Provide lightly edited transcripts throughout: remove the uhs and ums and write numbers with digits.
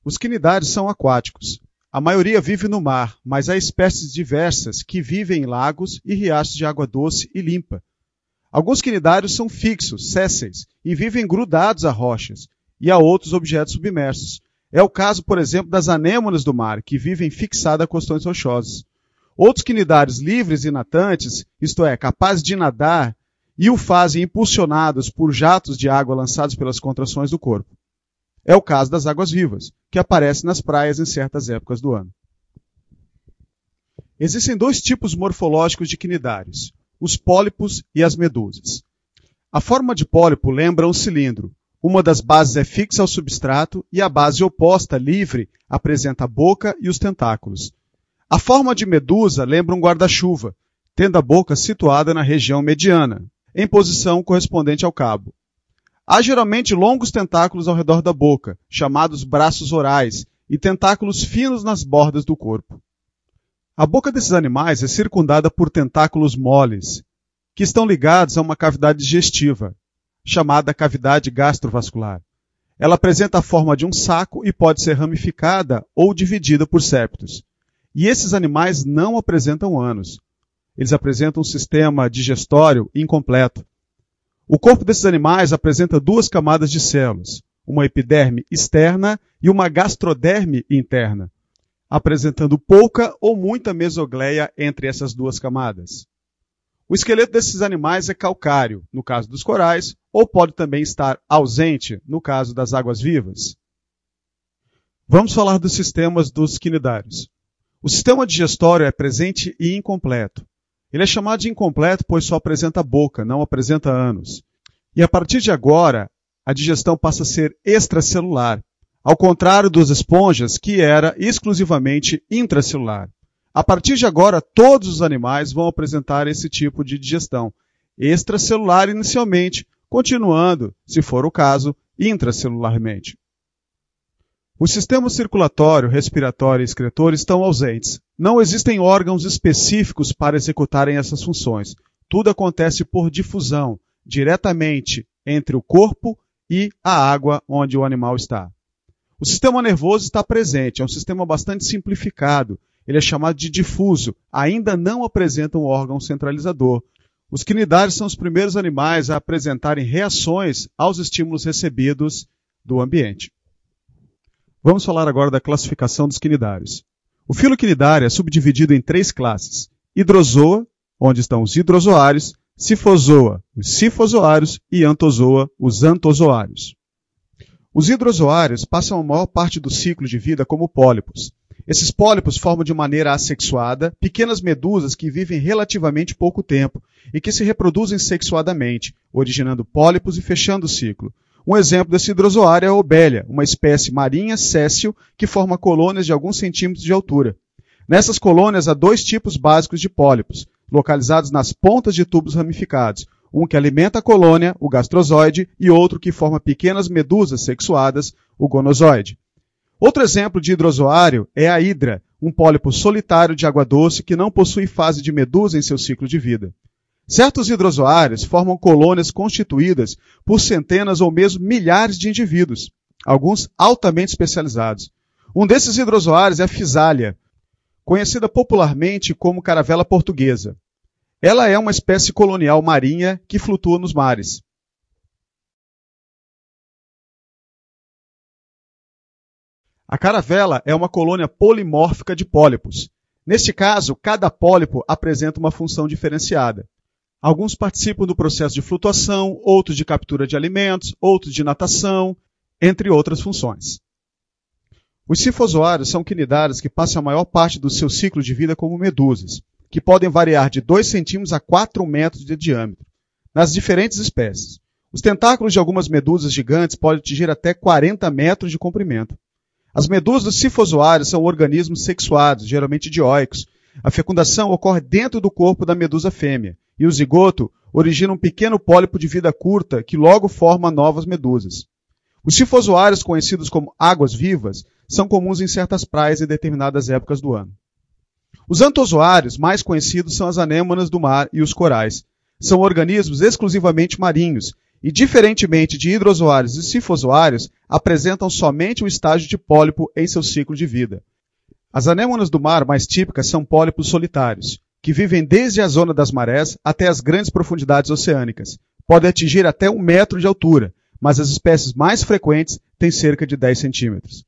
Os quinidários são aquáticos. A maioria vive no mar, mas há espécies diversas que vivem em lagos e riachos de água doce e limpa. Alguns quinidários são fixos, sésseis, e vivem grudados a rochas e a outros objetos submersos. É o caso, por exemplo, das anêmonas do mar, que vivem fixadas a costões rochosos. Outros quinidários livres e natantes, isto é, capazes de nadar, e o fazem impulsionados por jatos de água lançados pelas contrações do corpo. É o caso das águas-vivas, que aparecem nas praias em certas épocas do ano. Existem dois tipos morfológicos de quinidários, os pólipos e as medusas. A forma de pólipo lembra um cilindro. Uma das bases é fixa ao substrato e a base oposta, livre, apresenta a boca e os tentáculos. A forma de medusa lembra um guarda-chuva, tendo a boca situada na região mediana, em posição correspondente ao cabo. Há geralmente longos tentáculos ao redor da boca, chamados braços orais, e tentáculos finos nas bordas do corpo. A boca desses animais é circundada por tentáculos moles, que estão ligados a uma cavidade digestiva, chamada cavidade gastrovascular. Ela apresenta a forma de um saco e pode ser ramificada ou dividida por septos. E esses animais não apresentam ânus. Eles apresentam um sistema digestório incompleto. O corpo desses animais apresenta duas camadas de células, uma epiderme externa e uma gastroderme interna, apresentando pouca ou muita mesogleia entre essas duas camadas. O esqueleto desses animais é calcário, no caso dos corais, ou pode também estar ausente, no caso das águas-vivas. Vamos falar dos sistemas dos quinidários. O sistema digestório é presente e incompleto. Ele é chamado de incompleto pois só apresenta boca, não apresenta ânus. E a partir de agora, a digestão passa a ser extracelular, ao contrário dos esponjas, que era exclusivamente intracelular. A partir de agora, todos os animais vão apresentar esse tipo de digestão, extracelular inicialmente, continuando, se for o caso, intracelularmente. Os sistemas circulatório, respiratório e excretor estão ausentes. Não existem órgãos específicos para executarem essas funções. Tudo acontece por difusão, diretamente entre o corpo e a água onde o animal está. O sistema nervoso está presente, é um sistema bastante simplificado. Ele é chamado de difuso, ainda não apresenta um órgão centralizador. Os quinidários são os primeiros animais a apresentarem reações aos estímulos recebidos do ambiente. Vamos falar agora da classificação dos quinidários. O filo quinidário é subdividido em três classes: hidrozoa, onde estão os hidrozoários, cifozoa, os cifozoários e antozoa, os antozoários. Os hidrozoários passam a maior parte do ciclo de vida como pólipos. Esses pólipos formam de maneira assexuada pequenas medusas que vivem relativamente pouco tempo e que se reproduzem sexuadamente, originando pólipos e fechando o ciclo. Um exemplo desse hidrozoário é a obélia, uma espécie marinha séssil que forma colônias de alguns centímetros de altura. Nessas colônias há dois tipos básicos de pólipos, localizados nas pontas de tubos ramificados, um que alimenta a colônia, o gastrozoide, e outro que forma pequenas medusas sexuadas, o gonozoide. Outro exemplo de hidrozoário é a hidra, um pólipo solitário de água doce que não possui fase de medusa em seu ciclo de vida. Certos hidrozoários formam colônias constituídas por centenas ou mesmo milhares de indivíduos, alguns altamente especializados. Um desses hidrozoários é a fisália, conhecida popularmente como caravela portuguesa. Ela é uma espécie colonial marinha que flutua nos mares. A caravela é uma colônia polimórfica de pólipos. Neste caso, cada pólipo apresenta uma função diferenciada. Alguns participam do processo de flutuação, outros de captura de alimentos, outros de natação, entre outras funções. Os cifozoários são quinidários que passam a maior parte do seu ciclo de vida como medusas, que podem variar de 2 centímetros a 4 metros de diâmetro, nas diferentes espécies. Os tentáculos de algumas medusas gigantes podem atingir até 40 metros de comprimento. As medusas dos cifozoários são organismos sexuados, geralmente dioicos. A fecundação ocorre dentro do corpo da medusa fêmea, e o zigoto origina um pequeno pólipo de vida curta que logo forma novas medusas. Os cifozoários, conhecidos como águas-vivas, são comuns em certas praias em determinadas épocas do ano. Os antozoários mais conhecidos são as anêmonas do mar e os corais. São organismos exclusivamente marinhos e, diferentemente de hidrozoários e cifozoários, apresentam somente um estágio de pólipo em seu ciclo de vida. As anêmonas do mar mais típicas são pólipos solitários, que vivem desde a zona das marés até as grandes profundidades oceânicas. Podem atingir até 1 metro de altura, mas as espécies mais frequentes têm cerca de 10 centímetros.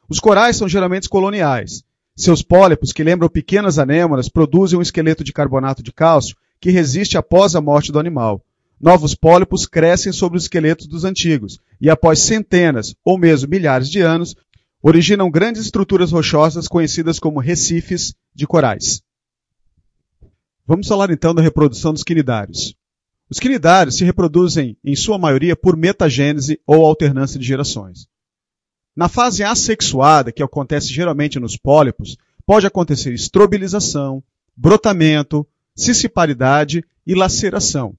Os corais são geralmente coloniais. Seus pólipos, que lembram pequenas anêmonas, produzem um esqueleto de carbonato de cálcio que resiste após a morte do animal. Novos pólipos crescem sobre os esqueletos dos antigos e, após centenas ou mesmo milhares de anos, originam grandes estruturas rochosas conhecidas como recifes de corais. Vamos falar então da reprodução dos quinidários. Os quinidários se reproduzem, em sua maioria, por metagênese ou alternância de gerações. Na fase assexuada, que acontece geralmente nos pólipos, pode acontecer estrobilização, brotamento, cissiparidade e laceração.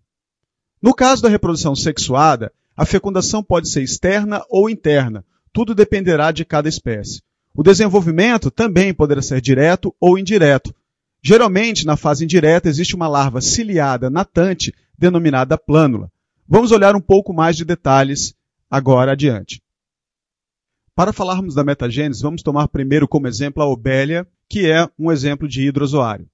No caso da reprodução sexuada, a fecundação pode ser externa ou interna, tudo dependerá de cada espécie. O desenvolvimento também poderá ser direto ou indireto. Geralmente, na fase indireta, existe uma larva ciliada natante, denominada plânula. Vamos olhar um pouco mais de detalhes agora adiante. Para falarmos da metagênese, vamos tomar primeiro como exemplo a obélia, que é um exemplo de hidrozoário.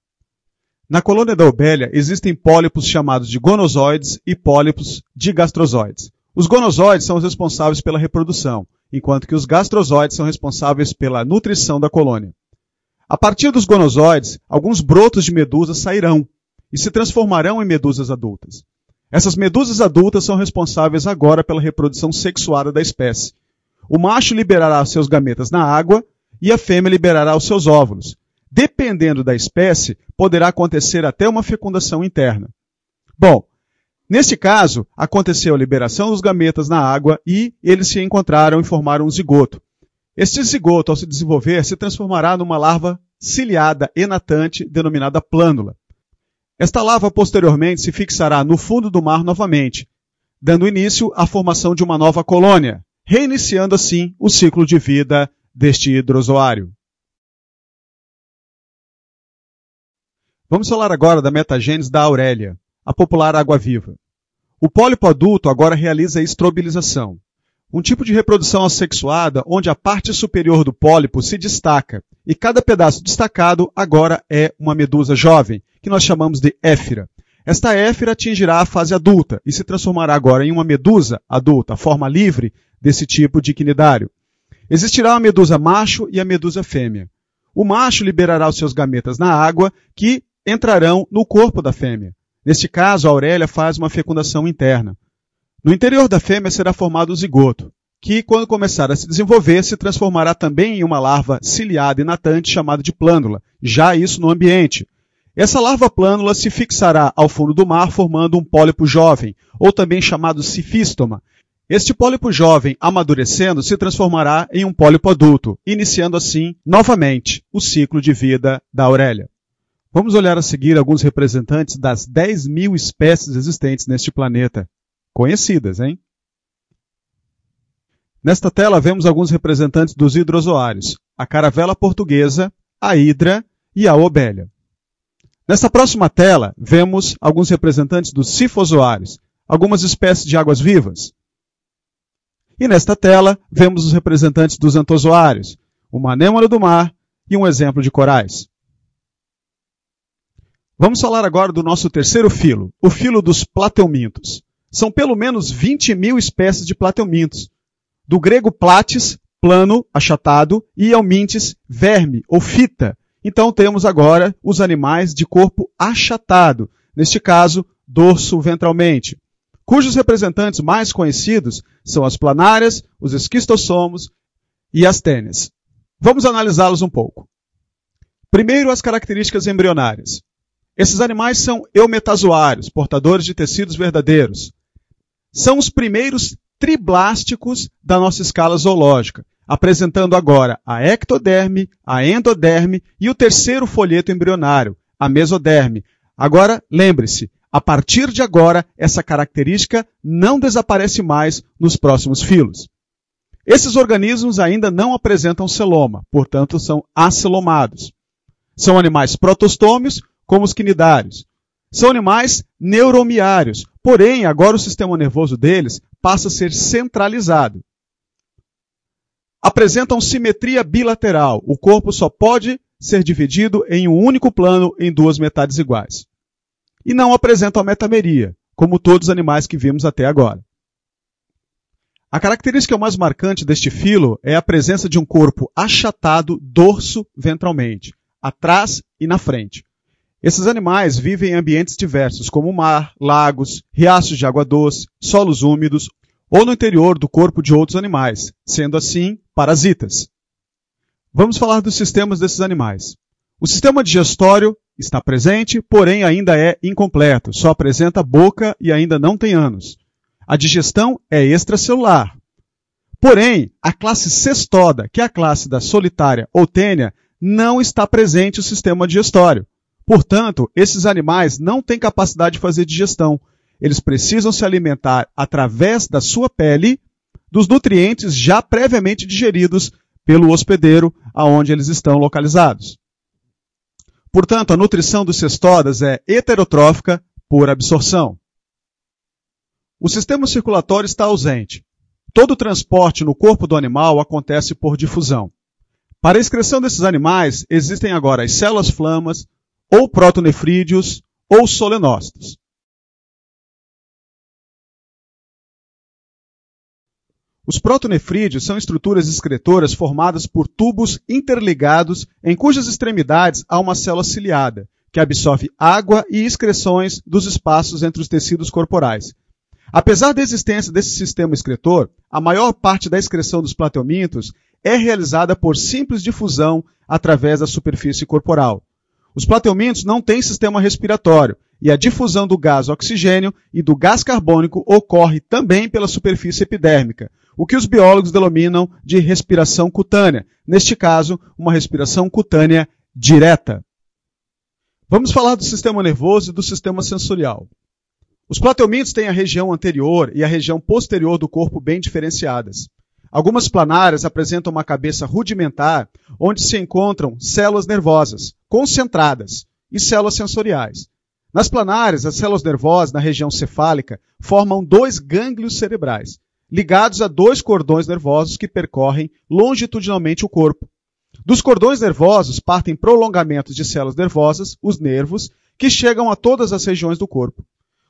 Na colônia da obélia existem pólipos chamados de gonozoides e pólipos digastrozoides. Os gonozoides são os responsáveis pela reprodução, enquanto que os gastrozoides são responsáveis pela nutrição da colônia. A partir dos gonozoides, alguns brotos de medusas sairão e se transformarão em medusas adultas. Essas medusas adultas são responsáveis agora pela reprodução sexuada da espécie. O macho liberará seus gametas na água e a fêmea liberará os seus óvulos. Dependendo da espécie, poderá acontecer até uma fecundação interna. Bom, neste caso, aconteceu a liberação dos gametas na água e eles se encontraram e formaram um zigoto. Este zigoto, ao se desenvolver, se transformará numa larva ciliada e natante, denominada plânula. Esta larva, posteriormente, se fixará no fundo do mar novamente, dando início à formação de uma nova colônia, reiniciando assim o ciclo de vida deste hidrozoário. Vamos falar agora da metagênese da aurélia, a popular água-viva. O pólipo adulto agora realiza a estrobilização, um tipo de reprodução assexuada onde a parte superior do pólipo se destaca e cada pedaço destacado agora é uma medusa jovem, que nós chamamos de éfira. Esta éfira atingirá a fase adulta e se transformará agora em uma medusa adulta, a forma livre desse tipo de quinidário. Existirá a medusa macho e a medusa fêmea. O macho liberará os seus gametas na água, que entrarão no corpo da fêmea. Neste caso, a aurélia faz uma fecundação interna. No interior da fêmea será formado o zigoto, que, quando começar a se desenvolver, se transformará também em uma larva ciliada e natante chamada de plânula, já isso no ambiente. Essa larva plânula se fixará ao fundo do mar, formando um pólipo jovem, ou também chamado cifístoma. Este pólipo jovem, amadurecendo, se transformará em um pólipo adulto, iniciando assim, novamente, o ciclo de vida da aurélia. Vamos olhar a seguir alguns representantes das 10.000 espécies existentes neste planeta. Conhecidas, hein? Nesta tela vemos alguns representantes dos hidrozoários, a caravela portuguesa, a hidra e a obélia. Nesta próxima tela, vemos alguns representantes dos cifozoários, algumas espécies de águas-vivas. E nesta tela, vemos os representantes dos antozoários, uma anêmona do mar e um exemplo de corais. Vamos falar agora do nosso terceiro filo, o filo dos plateumintos. São pelo menos 20.000 espécies de plateumintos. Do grego platis, plano, achatado, e eumintes, verme ou fita. Então temos agora os animais de corpo achatado, neste caso, dorso ventralmente, cujos representantes mais conhecidos são as planárias, os esquistossomos e as tênias. Vamos analisá-los um pouco. Primeiro, as características embrionárias. Esses animais são eumetazoários, portadores de tecidos verdadeiros. São os primeiros triblásticos da nossa escala zoológica, apresentando agora a ectoderme, a endoderme e o terceiro folheto embrionário, a mesoderme. Agora, lembre-se, a partir de agora, essa característica não desaparece mais nos próximos filos. Esses organismos ainda não apresentam celoma, portanto são acelomados. São animais protostômios, como os quinidários. São animais neuromiários, Porém, agora o sistema nervoso deles passa a ser centralizado. Apresentam simetria bilateral. O corpo só pode ser dividido em um único plano em duas metades iguais. E não apresentam a metameria, como todos os animais que vimos até agora. A característica mais marcante deste filo é a presença de um corpo achatado dorso-ventralmente, atrás e na frente. Esses animais vivem em ambientes diversos, como mar, lagos, riachos de água doce, solos úmidos ou no interior do corpo de outros animais, sendo assim parasitas. Vamos falar dos sistemas desses animais. O sistema digestório está presente, porém ainda é incompleto, só apresenta boca e ainda não tem ânus. A digestão é extracelular. Porém, a classe cestoda, que é a classe da solitária ou tênia, não está presente no sistema digestório. Portanto, esses animais não têm capacidade de fazer digestão. Eles precisam se alimentar através da sua pele dos nutrientes já previamente digeridos pelo hospedeiro aonde eles estão localizados. Portanto, a nutrição dos cestodas é heterotrófica por absorção. O sistema circulatório está ausente. Todo o transporte no corpo do animal acontece por difusão. Para a excreção desses animais, existem agora as células flamas, ou protonefrídeos, ou solenócitos. Os protonefrídeos são estruturas excretoras formadas por tubos interligados em cujas extremidades há uma célula ciliada, que absorve água e excreções dos espaços entre os tecidos corporais. Apesar da existência desse sistema excretor, a maior parte da excreção dos plateumintos é realizada por simples difusão através da superfície corporal. Os plateumintos não têm sistema respiratório e a difusão do gás oxigênio e do gás carbônico ocorre também pela superfície epidérmica, o que os biólogos denominam de respiração cutânea, neste caso, uma respiração cutânea direta. Vamos falar do sistema nervoso e do sistema sensorial. Os plateumintos têm a região anterior e a região posterior do corpo bem diferenciadas. Algumas planárias apresentam uma cabeça rudimentar, onde se encontram células nervosas, concentradas, e células sensoriais. Nas planárias, as células nervosas na região cefálica formam dois gânglios cerebrais, ligados a dois cordões nervosos que percorrem longitudinalmente o corpo. Dos cordões nervosos partem prolongamentos de células nervosas, os nervos, que chegam a todas as regiões do corpo.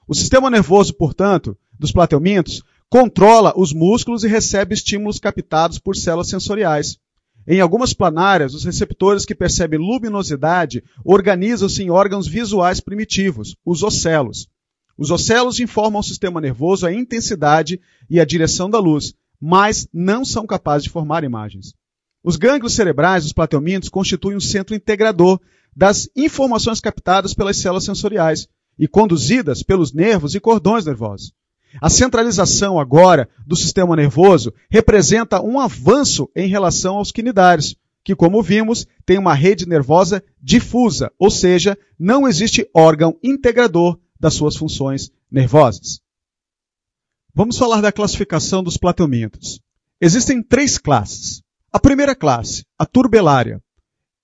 O sistema nervoso, portanto, dos plateumintos, controla os músculos e recebe estímulos captados por células sensoriais. Em algumas planárias, os receptores que percebem luminosidade organizam-se em órgãos visuais primitivos, os ocelos. Os ocelos informam ao sistema nervoso a intensidade e a direção da luz, mas não são capazes de formar imagens. Os gânglios cerebrais dos plateumintos constituem um centro integrador das informações captadas pelas células sensoriais e conduzidas pelos nervos e cordões nervosos. A centralização agora do sistema nervoso representa um avanço em relação aos quinidários, que, como vimos, tem uma rede nervosa difusa, ou seja, não existe órgão integrador das suas funções nervosas. Vamos falar da classificação dos plateumintos. Existem 3 classes. A primeira classe, a turbelária.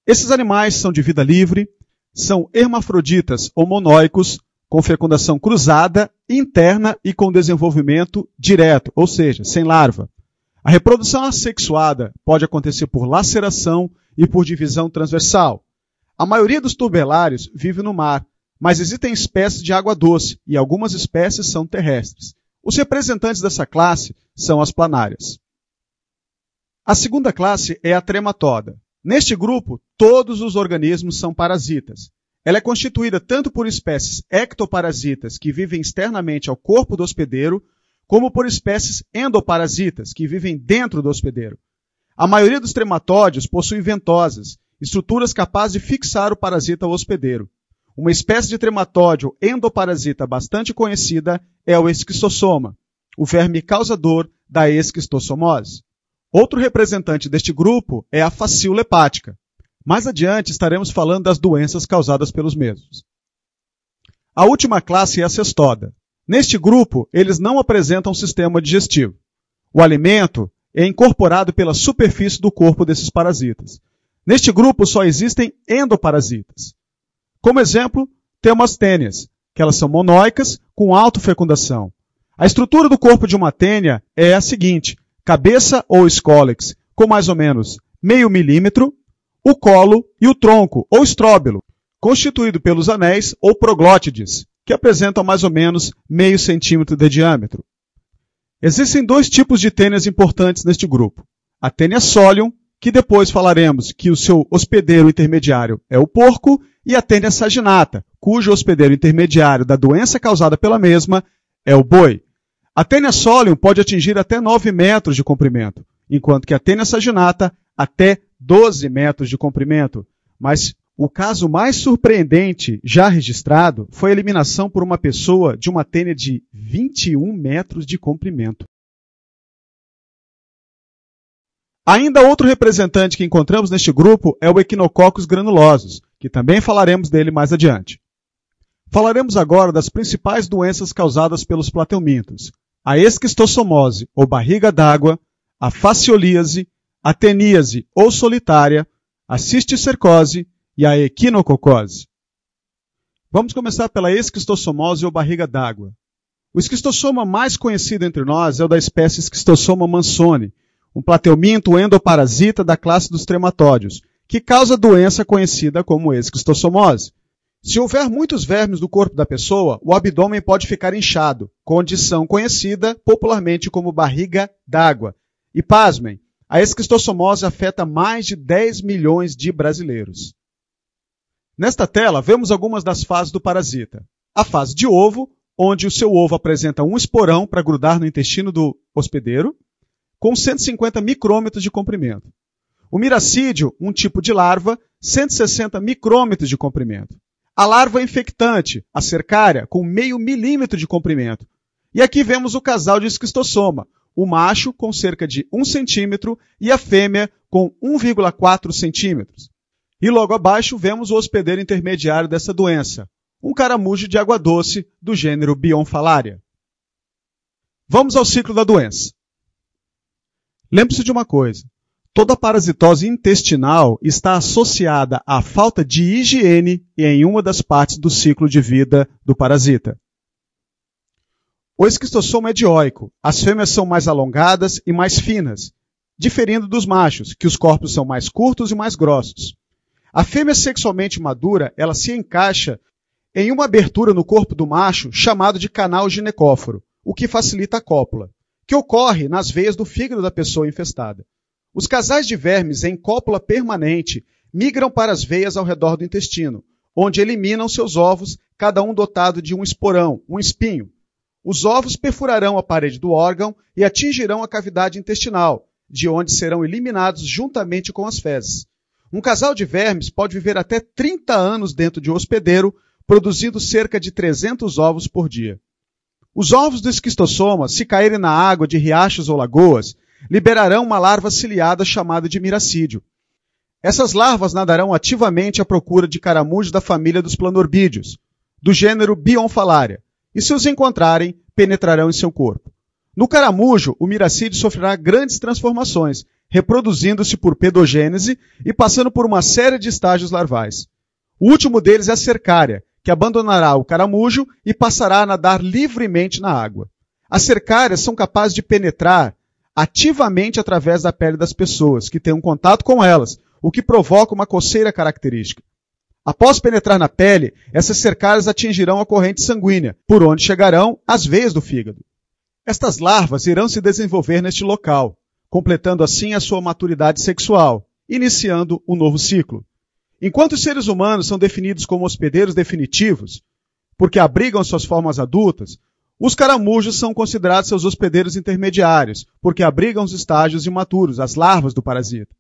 Esses animais são de vida livre, são hermafroditas ou monóicos, com fecundação cruzada, interna e com desenvolvimento direto, ou seja, sem larva. A reprodução assexuada pode acontecer por laceração e por divisão transversal. A maioria dos turbelários vive no mar, mas existem espécies de água doce e algumas espécies são terrestres. Os representantes dessa classe são as planárias. A segunda classe é a trematoda. Neste grupo, todos os organismos são parasitas. Ela é constituída tanto por espécies ectoparasitas, que vivem externamente ao corpo do hospedeiro, como por espécies endoparasitas, que vivem dentro do hospedeiro. A maioria dos trematódeos possui ventosas, estruturas capazes de fixar o parasita ao hospedeiro. Uma espécie de trematódio endoparasita bastante conhecida é o esquistossoma, o verme causador da esquistossomose. Outro representante deste grupo é a facíola hepática. Mais adiante estaremos falando das doenças causadas pelos mesmos. A última classe é a cestoda. Neste grupo, eles não apresentam sistema digestivo. O alimento é incorporado pela superfície do corpo desses parasitas. Neste grupo só existem endoparasitas. Como exemplo, temos as tênias, que elas são monóicas, com com autofecundação. A estrutura do corpo de uma tênia é a seguinte: cabeça ou escólex com mais ou menos meio milímetro, o colo e o tronco ou estróbilo, constituído pelos anéis ou proglótides, que apresentam mais ou menos meio centímetro de diâmetro. Existem dois tipos de tênias importantes neste grupo. A tênia solium, que depois falaremos que o seu hospedeiro intermediário é o porco, e a tênia saginata, cujo hospedeiro intermediário da doença causada pela mesma é o boi. A tênia solium pode atingir até 9 metros de comprimento, enquanto que a tênia saginata até 12 metros de comprimento. Mas o caso mais surpreendente já registrado foi a eliminação por uma pessoa de uma tênia de 21 metros de comprimento. Ainda outro representante que encontramos neste grupo é o Echinococcus granulosus, que também falaremos dele mais adiante. Falaremos agora das principais doenças causadas pelos plateumintos: a esquistossomose, ou barriga d'água, a faciolíase, a teníase, ou solitária, a cisticercose e a equinococose. Vamos começar pela esquistossomose, ou barriga d'água. O esquistossoma mais conhecido entre nós é o da espécie Esquistossoma mansoni, um plateuminto endoparasita da classe dos trematódeos, que causa doença conhecida como esquistossomose. Se houver muitos vermes no corpo da pessoa, o abdômen pode ficar inchado, condição conhecida popularmente como barriga d'água. E pasmem, a esquistossomose afeta mais de 10 milhões de brasileiros. Nesta tela, vemos algumas das fases do parasita. A fase de ovo, onde o seu ovo apresenta um esporão para grudar no intestino do hospedeiro, com 150 micrômetros de comprimento. O miracídio, um tipo de larva, 160 micrômetros de comprimento. A larva infectante, a cercária, com meio milímetro de comprimento. E aqui vemos o casal de esquistossoma, o macho com cerca de 1 centímetro e a fêmea com 1,4 centímetros. E logo abaixo vemos o hospedeiro intermediário dessa doença, um caramujo de água doce do gênero Bionfalaria. Vamos ao ciclo da doença. Lembre-se de uma coisa: toda parasitose intestinal está associada à falta de higiene em uma das partes do ciclo de vida do parasita. O esquistossoma é dioico. As fêmeas são mais alongadas e mais finas, diferindo dos machos, que os corpos são mais curtos e mais grossos. A fêmea sexualmente madura, ela se encaixa em uma abertura no corpo do macho chamado de canal ginecóforo, o que facilita a cópula, que ocorre nas veias do fígado da pessoa infestada. Os casais de vermes em cópula permanente migram para as veias ao redor do intestino, onde eliminam seus ovos, cada um dotado de um esporão, um espinho. Os ovos perfurarão a parede do órgão e atingirão a cavidade intestinal, de onde serão eliminados juntamente com as fezes. Um casal de vermes pode viver até 30 anos dentro de um hospedeiro, produzindo cerca de 300 ovos por dia. Os ovos do esquistossoma, se caírem na água de riachos ou lagoas, liberarão uma larva ciliada chamada de miracídio. Essas larvas nadarão ativamente à procura de caramujos da família dos planorbídeos, do gênero Bionfalaria, e se os encontrarem, penetrarão em seu corpo. No caramujo, o miracídio sofrerá grandes transformações, reproduzindo-se por pedogênese e passando por uma série de estágios larvais. O último deles é a cercária, que abandonará o caramujo e passará a nadar livremente na água. As cercárias são capazes de penetrar ativamente através da pele das pessoas, que têm um contato com elas, o que provoca uma coceira característica. Após penetrar na pele, essas cercárias atingirão a corrente sanguínea, por onde chegarão às veias do fígado. Estas larvas irão se desenvolver neste local, completando assim a sua maturidade sexual, iniciando um novo ciclo. Enquanto os seres humanos são definidos como hospedeiros definitivos, porque abrigam suas formas adultas, os caramujos são considerados seus hospedeiros intermediários, porque abrigam os estágios imaturos, as larvas do parasita.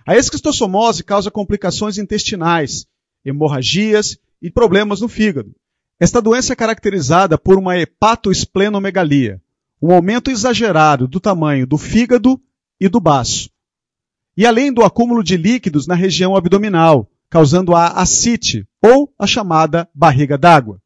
A esquistossomose causa complicações intestinais, hemorragias e problemas no fígado. Esta doença é caracterizada por uma hepatoesplenomegalia, um aumento exagerado do tamanho do fígado e do baço. E além do acúmulo de líquidos na região abdominal, causando a ascite, ou a chamada barriga d'água.